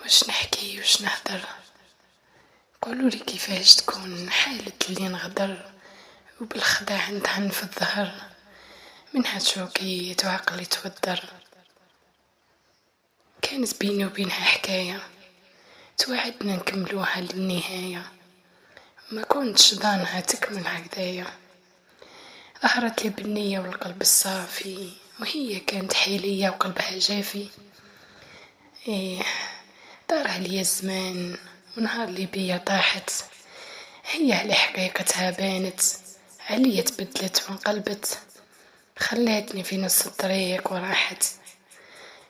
واش نحكي واش نهدر. قولولي كيفاش تكون حالة اللي نغدر وبالخداع ندهن في الظهر، منها تشوكيت وعقلي تودر. كانت بيني وبينها حكاية توعدنا نكملوها للنهاية، ما كنتش ضانها تكمل هكذايا. ظهرت لي بالنية والقلب الصافي، وهي كانت حيلية وقلبها جافي. إيه، دارها لي الزمان ونهار اللي بيا طاحت، هي على حقيقتها بانت، عليا تبدلت وانقلبت. خلاتني في نص الطريق وراحت،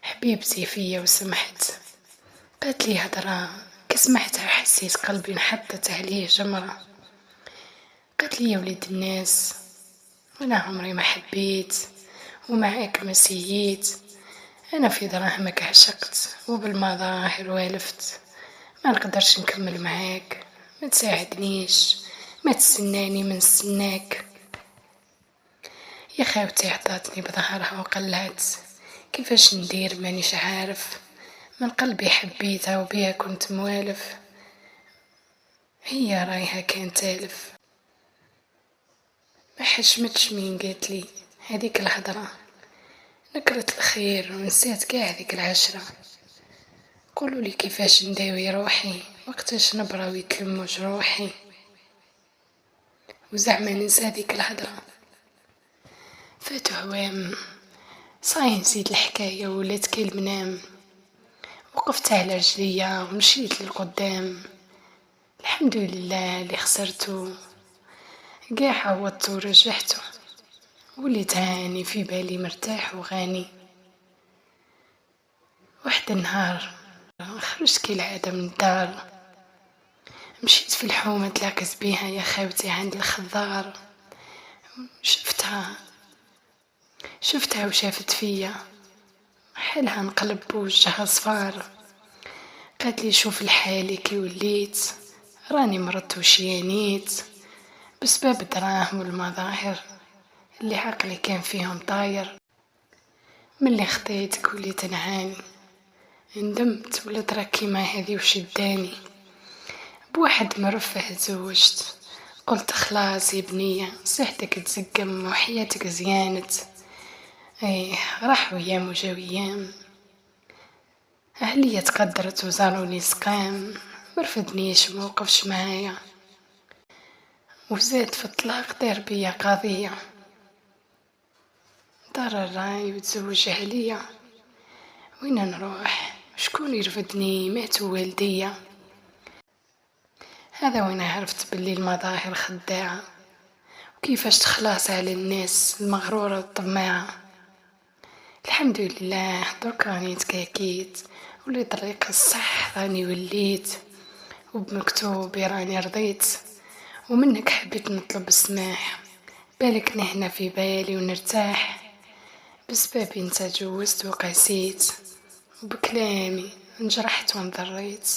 حبيبتي فيا وسمحت. قالت لي هضرة كسمعتها حسيت قلبي انحطت عليه جمرة. قالت لي يا وليد الناس، وانا عمري ما حبيت ومعاك ما سييت. انا في دراهمك عشقت وبالمظاهر والفت، ما نقدرش نكمل معاك، ما تساعدنيش، ما تستناني من سناك. يا خاوتي عطاتني بظهرها وقلعت، كيفاش ندير مانيش عارف. من قلبي حبيتها وبيها كنت موالف، هي رايها كان تالف. ما حشمتش مين قالت لي هذيك الهضرة، نكرت الخير ونسيت كاع هذيك العشرة. قولوا لي كيفاش نداوي روحي وقتاش نبرا ويتلموا جروحي، وزعما ننسى هذيك الهضرة. فاتوا عوام صاي نسيت الحكاية ولات كي المنام، وقفت على رجليا ومشيت للقدام. الحمد لله اللي خسرته قاع عوضته ورجعته، وليت هاني في بالي مرتاح وغاني. واحد النهار خرجت كالعادة من الدار، مشيت في الحومة تلاقيت بيها يا خاوتي عند الخضار. شفتها وشافت فيا، حالها نقلب بوجهها صفار. قالت لي شوف الحالي كي وليت، راني مرضت وشيانيت بسبب الدراهم والمظاهر اللي عقلي كان فيهم طاير. من اللي خطيتك وليت نعاني، ندمت ولات راكي ما هذي وشداني. بواحد مرفه تزوجت، قلت خلاص يا بنية صحتك تزقم وحياتك زيانت. ايه راح ويام وجا ويام، اهلية تقدرت وزاروني سقام، مرفدنيش موقفش معايا، وزاد في الطلاق دار بيا قضية. دار الراي وتزوج اهلية، وين نروح شكون يرفدني؟ ماتوا والديا. هذا وين عرفت باللي المظاهر خداعة، وكيفاش تخلص على الناس المغرورة الطماعة. الحمد لله درك راني تكاكيت، ولي طريق الصح راني وليت، وبمكتوبي راني رضيت، ومنك حبيت نطلب السماح. بالك نهنا في بالي ونرتاح، بسبابي انت جوزت وقاسيت، وبكلامي انجرحت وانضريت.